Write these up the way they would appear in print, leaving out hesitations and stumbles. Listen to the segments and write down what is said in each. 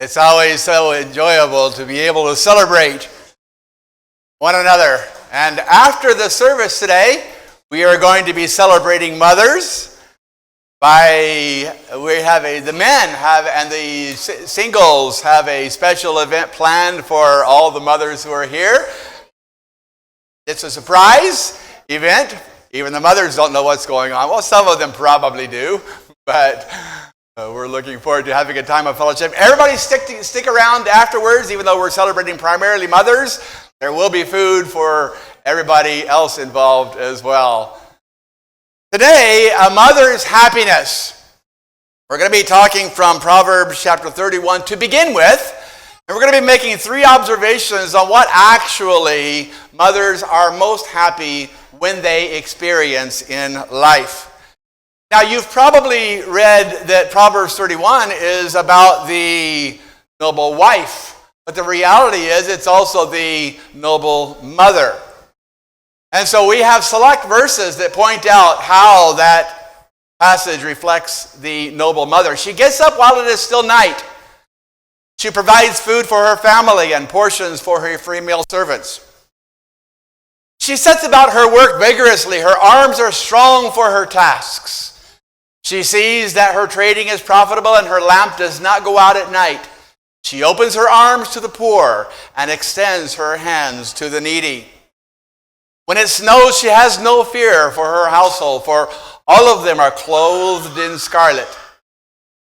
It's always so enjoyable to be able to celebrate one another. And after the service today, we are going to be celebrating mothers. The men have, and the singles have a special event planned for all the mothers who are here. It's a surprise event. Even the mothers don't know what's going on. Well, some of them probably do, but we're looking forward to having a time of fellowship. Everybody stick around afterwards, even though we're celebrating primarily mothers. There will be food for everybody else involved as well. Today, a mother's happiness. We're going to be talking from Proverbs chapter 31 to begin with. And we're going to be making 3 observations on what actually mothers are most happy when they experience in life. Now, you've probably read that Proverbs 31 is about the noble wife, but the reality is it's also the noble mother. And so we have select verses that point out how that passage reflects the noble mother. She gets up while it is still night. She provides food for her family and portions for her female servants. She sets about her work vigorously. Her arms are strong for her tasks. She sees that her trading is profitable and her lamp does not go out at night. She opens her arms to the poor and extends her hands to the needy. When it snows, she has no fear for her household, for all of them are clothed in scarlet.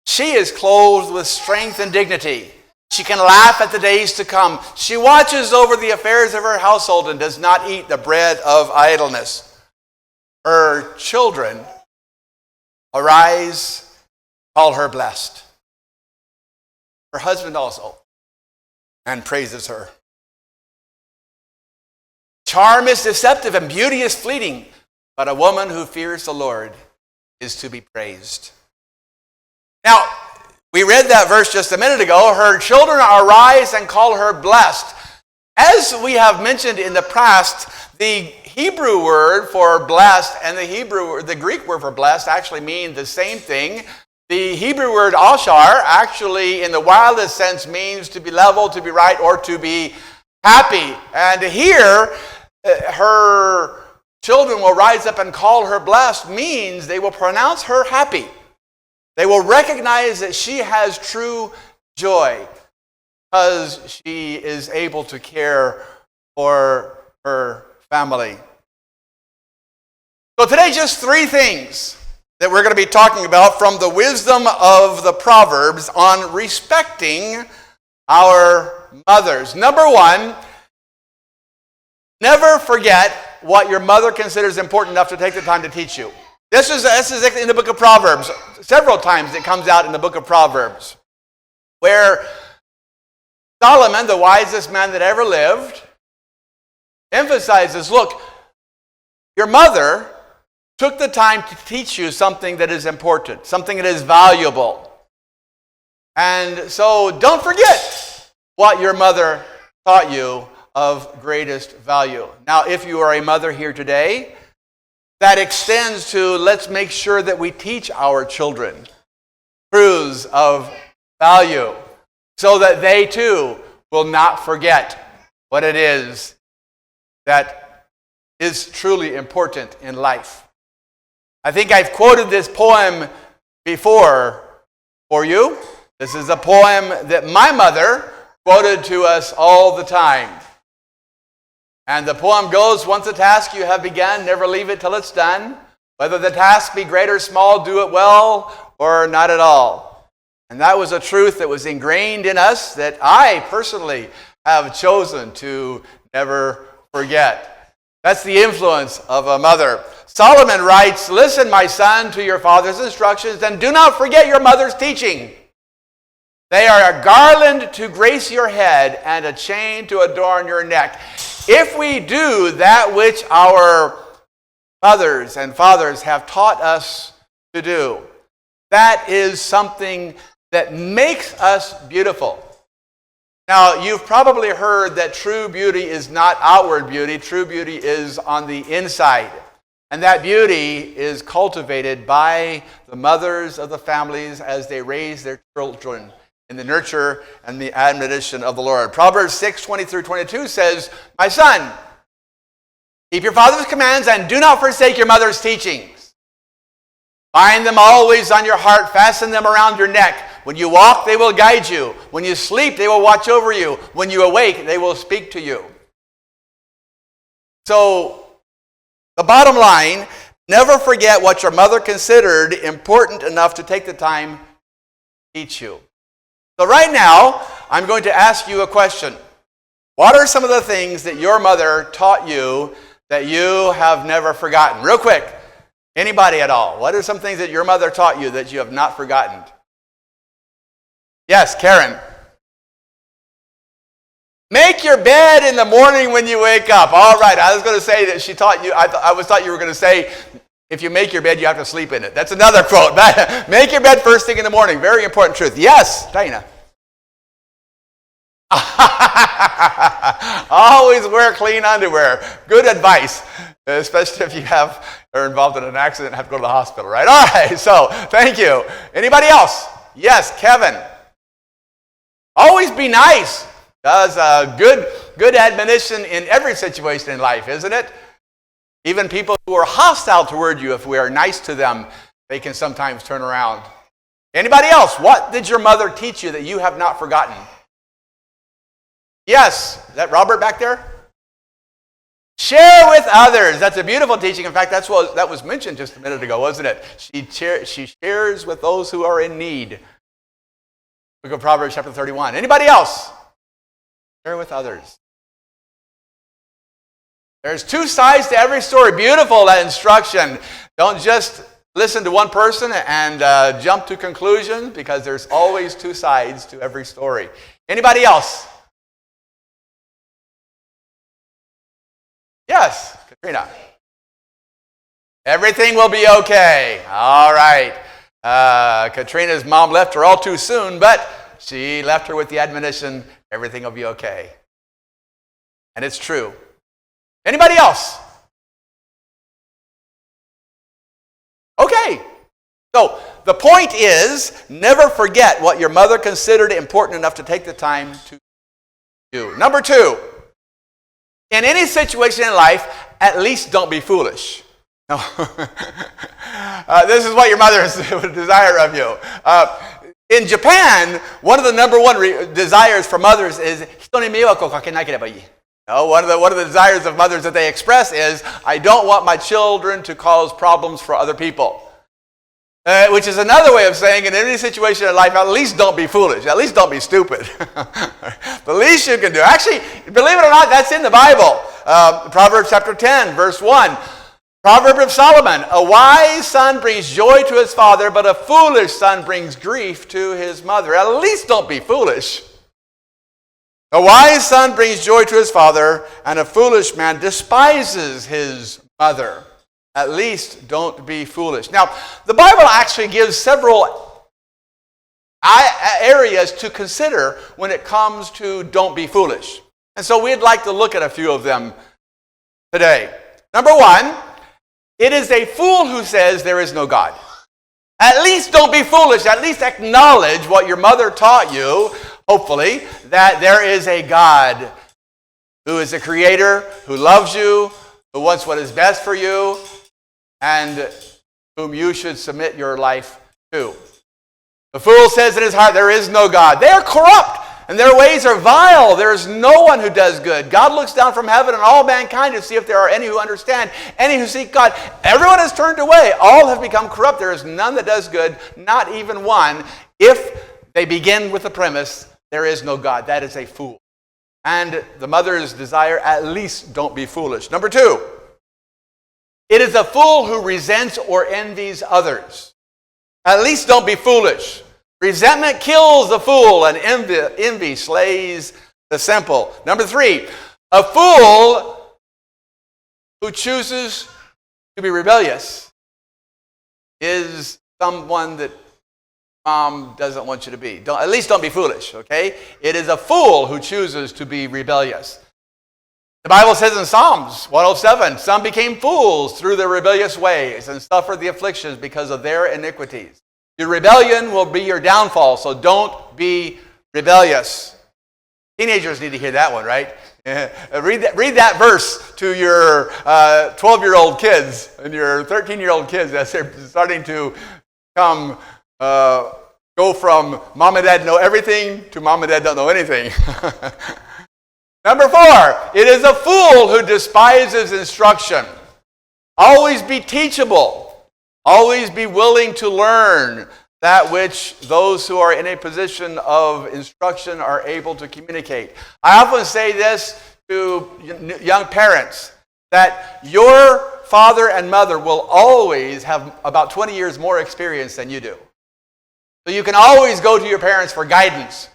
She is clothed with strength and dignity. She can laugh at the days to come. She watches over the affairs of her household and does not eat the bread of idleness. Her children arise, call her blessed. Her husband also, and praises her. Charm is deceptive and beauty is fleeting, but a woman who fears the Lord is to be praised. Now, we read that verse just a minute ago. Her children arise and call her blessed. As we have mentioned in the past, the Hebrew word for blessed and the Greek word for blessed actually mean the same thing. The Hebrew word ashar actually in the wildest sense means to be level, to be right, or to be happy. And here, her children will rise up and call her blessed means they will pronounce her happy. They will recognize that she has true joy because she is able to care for her family. So today, just 3 things that we're going to be talking about from the wisdom of the Proverbs on respecting our mothers. Number 1, never forget what your mother considers important enough to take the time to teach you. This is in the book of Proverbs. Several times it comes out in the book of Proverbs, where Solomon, the wisest man that ever lived, emphasizes, look, your mother took the time to teach you something that is important, something that is valuable. And so don't forget what your mother taught you of greatest value. Now, if you are a mother here today, that extends to let's make sure that we teach our children truths of value so that they too will not forget what it is that is truly important in life. I think I've quoted this poem before for you. This is a poem that my mother quoted to us all the time. And the poem goes, once a task you have begun, never leave it till it's done. Whether the task be great or small, do it well or not at all. And that was a truth that was ingrained in us that I personally have chosen to never forget. That's the influence of a mother. Solomon writes, listen, my son, to your father's instructions, and do not forget your mother's teaching. They are a garland to grace your head and a chain to adorn your neck. If we do that which our mothers and fathers have taught us to do, that is something that makes us beautiful. Now, you've probably heard that true beauty is not outward beauty. True beauty is on the inside. And that beauty is cultivated by the mothers of the families as they raise their children in the nurture and the admonition of the Lord. Proverbs 6:20 through 22 says, "My son, keep your father's commands and do not forsake your mother's teachings. Bind them always on your heart, fasten them around your neck. When you walk, they will guide you. When you sleep, they will watch over you. When you awake, they will speak to you." So, the bottom line, never forget what your mother considered important enough to take the time to teach you. So right now, I'm going to ask you a question. What are some of the things that your mother taught you that you have never forgotten? Real quick, anybody at all? What are some things that your mother taught you that you have not forgotten? Yes, Karen. Make your bed in the morning when you wake up. All right, I was going to say that she taught you, I thought you were going to say, if you make your bed, you have to sleep in it. That's another quote. Make your bed first thing in the morning. Very important truth. Yes, Dana. Always wear clean underwear. Good advice, especially if you are involved in an accident and have to go to the hospital, right? All right, so thank you. Anybody else? Yes, Kevin. Always be nice. That's a good admonition in every situation in life, isn't it? Even people who are hostile toward you, if we are nice to them, they can sometimes turn around. Anybody else? What did your mother teach you that you have not forgotten? Yes. Is that Robert back there? Share with others. That's a beautiful teaching. In fact, that was mentioned just a minute ago, wasn't it? She shares with those who are in need. Look at Proverbs chapter 31. Anybody else? Share with others. There's two sides to every story. Beautiful, that instruction. Don't just listen to one person and jump to conclusions, because there's always two sides to every story. Anybody else? Yes, Katrina. Everything will be okay. All right. Katrina's mom left her all too soon, but she left her with the admonition, everything will be okay. And it's true. Anybody else? Okay. So the point is, never forget what your mother considered important enough to take the time to do. Number 2, in any situation in life, at least don't be foolish. No. This is what your mother would desire of you. In Japan, one of the number one desires for mothers is one of the desires of mothers that they express is, I don't want my children to cause problems for other people. Which is another way of saying, in any situation in life, at least don't be foolish. At least don't be stupid. The least you can do. Actually, believe it or not, that's in the Bible. Proverbs chapter 10, verse 1. Proverb of Solomon, a wise son brings joy to his father, but a foolish son brings grief to his mother. At least don't be foolish. A wise son brings joy to his father, and a foolish man despises his mother. At least don't be foolish. Now, the Bible actually gives several areas to consider when it comes to don't be foolish. And so we'd like to look at a few of them today. Number 1, it is a fool who says there is no God. At least don't be foolish. At least acknowledge what your mother taught you, hopefully, that there is a God who is a creator, who loves you, who wants what is best for you, and whom you should submit your life to. The fool says in his heart, there is no God. They are corrupt, and their ways are vile. There is no one who does good. God looks down from heaven on all mankind to see if there are any who understand, any who seek God. Everyone has turned away. All have become corrupt. There is none that does good, not even one. If they begin with the premise, there is no God. That is a fool. And the mother's desire, at least don't be foolish. Number 2, it is a fool who resents or envies others. At least don't be foolish. Resentment kills the fool, and envy slays the simple. Number 3, a fool who chooses to be rebellious is someone that Mom doesn't want you to be. At least don't be foolish, okay? It is a fool who chooses to be rebellious. The Bible says in Psalms 107, some became fools through their rebellious ways and suffered the afflictions because of their iniquities. Your rebellion will be your downfall, so don't be rebellious. Teenagers need to hear that one, right? Read that verse to your 12-year-old kids and your 13-year-old kids as they're starting to go from mom and dad know everything to mom and dad don't know anything. Number 4, it is a fool who despises instruction. Always be teachable. Always be willing to learn that which those who are in a position of instruction are able to communicate. I often say this to young parents, that your father and mother will always have about 20 years more experience than you do. So you can always go to your parents for guidance,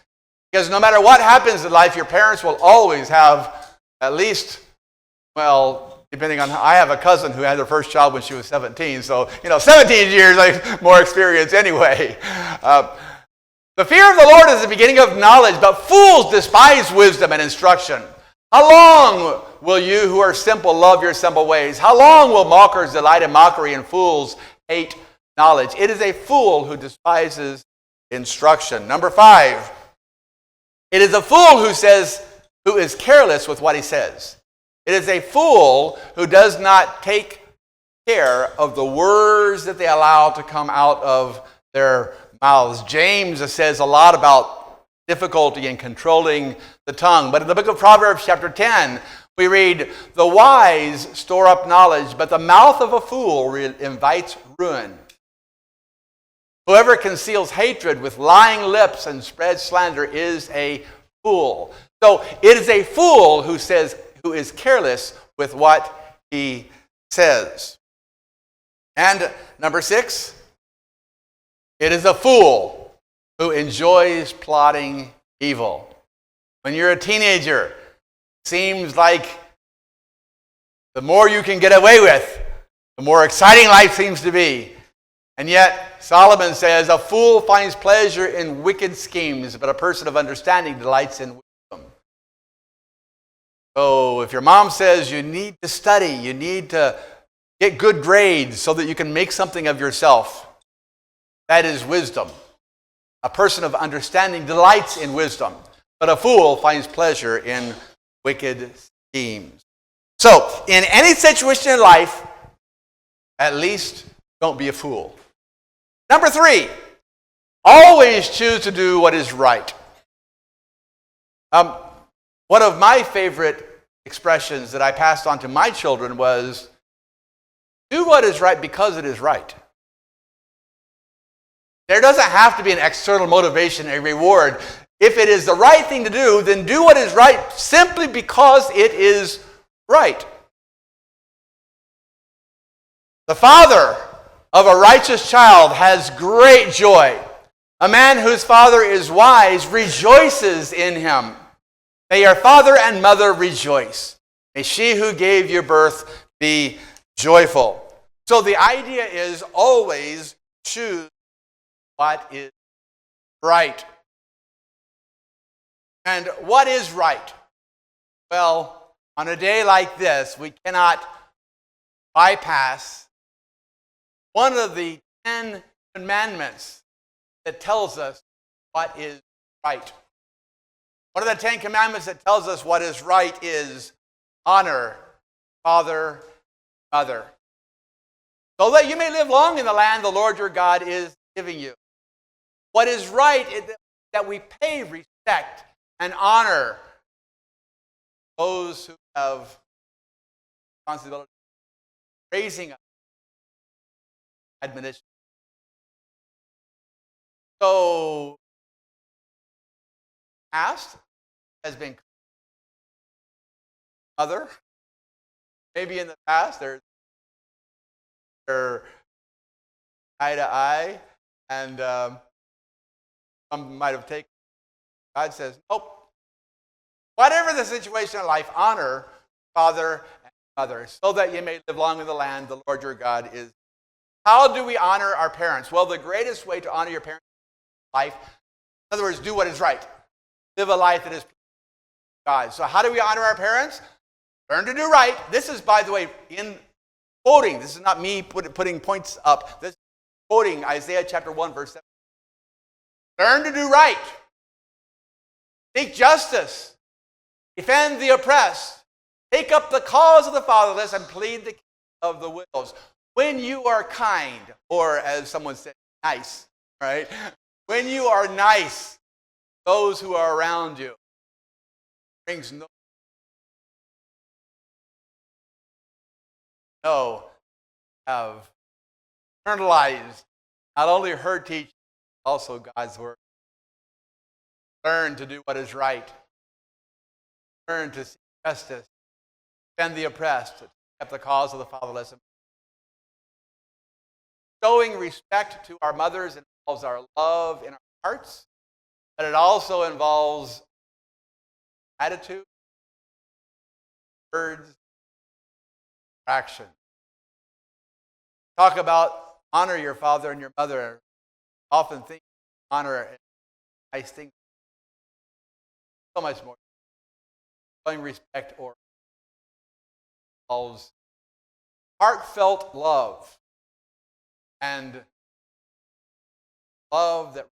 because no matter what happens in life, your parents will always have at least, depending on, I have a cousin who had her first child when she was 17, so 17 years more experience anyway. The fear of the Lord is the beginning of knowledge, but fools despise wisdom and instruction. How long will you who are simple love your simple ways? How long will mockers delight in mockery and fools hate knowledge? It is a fool who despises instruction. Number 5, it is a fool who is careless with what he says. It is a fool who does not take care of the words that they allow to come out of their mouths. James says a lot about difficulty in controlling the tongue. But in the book of Proverbs chapter 10, we read, "The wise store up knowledge, but the mouth of a fool invites ruin. Whoever conceals hatred with lying lips and spreads slander is a fool." So it is a fool who is careless with what he says. And number 6, it is a fool who enjoys plotting evil. When you're a teenager, it seems like the more you can get away with, the more exciting life seems to be. And yet, Solomon says, a fool finds pleasure in wicked schemes, but a person of understanding delights in wisdom. So if your mom says you need to study, you need to get good grades so that you can make something of yourself, that is wisdom. A person of understanding delights in wisdom, but a fool finds pleasure in wicked schemes. So, in any situation in life, at least don't be a fool. Number 3, always choose to do what is right. One of my favorite expressions that I passed on to my children was, do what is right because it is right. There doesn't have to be an external motivation, a reward. If it is the right thing to do, then do what is right simply because it is right. The father of a righteous child has great joy. A man whose father is wise rejoices in him. May your father and mother rejoice. May she who gave you birth be joyful. So the idea is always choose what is right. And what is right? Well, on a day like this, we cannot bypass one of the 10 commandments that tells us what is right. One of the 10 commandments that tells us what is right is honor father, mother, so that you may live long in the land the Lord your God is giving you. What is right is that we pay respect and honor those who have responsibility raising us, admonition. So, past has been mother. Maybe in the past they're eye to eye, and some might have taken. God says, nope. Whatever the situation in life, honor father and mother, so that you may live long in the land the Lord your God is. How do we honor our parents? Well, the greatest way to honor your parents in life, in other words, do what is right. Live a life that is God. So how do we honor our parents? Learn to do right. This is, by the way, in quoting. This is not me putting points up. This is quoting Isaiah chapter 1, verse 7. Learn to do right. Seek justice. Defend the oppressed. Take up the cause of the fatherless and plead the case of the widows. When you are kind, or as someone said, nice, right? When you are nice, those who are around you, brings have internalized not only her teaching, but also God's word. Learn to do what is right. Learn to seek justice. Defend the oppressed. Take up the cause of the fatherless. Showing respect to our mothers involves our love in our hearts, but it also involves attitude, words, action. Talk about honor your father and your mother. Often think honor and nice things. So much more. Showing respect or involves heartfelt love, and love that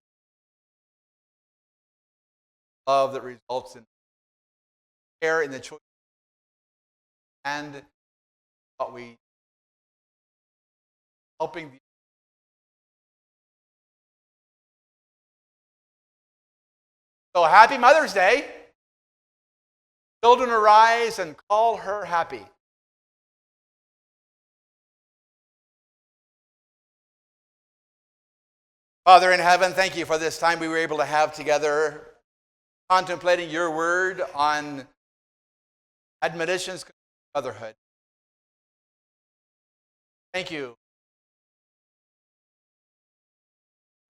results in care in the choice and what we helping the So happy Mother's Day. Children, arise and call her happy. Father in heaven, thank you for this time we were able to have together, contemplating your word on admonitions concerning motherhood. Thank you,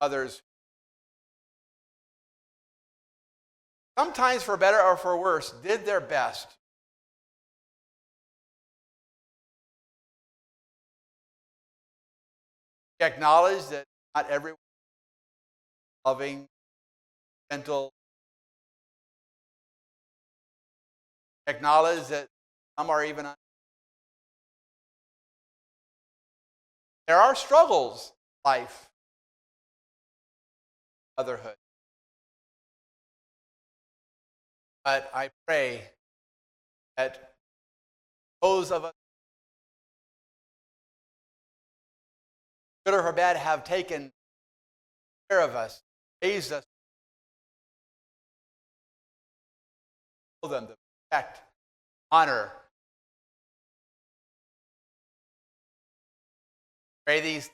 mothers. Sometimes for better or for worse, did their best. We acknowledge that not everyone is loving, gentle. We acknowledge that some are even. There are struggles in life, motherhood. But I pray that those of us, good or bad, have taken care of us, raised us, show them to protect, honor. Pray these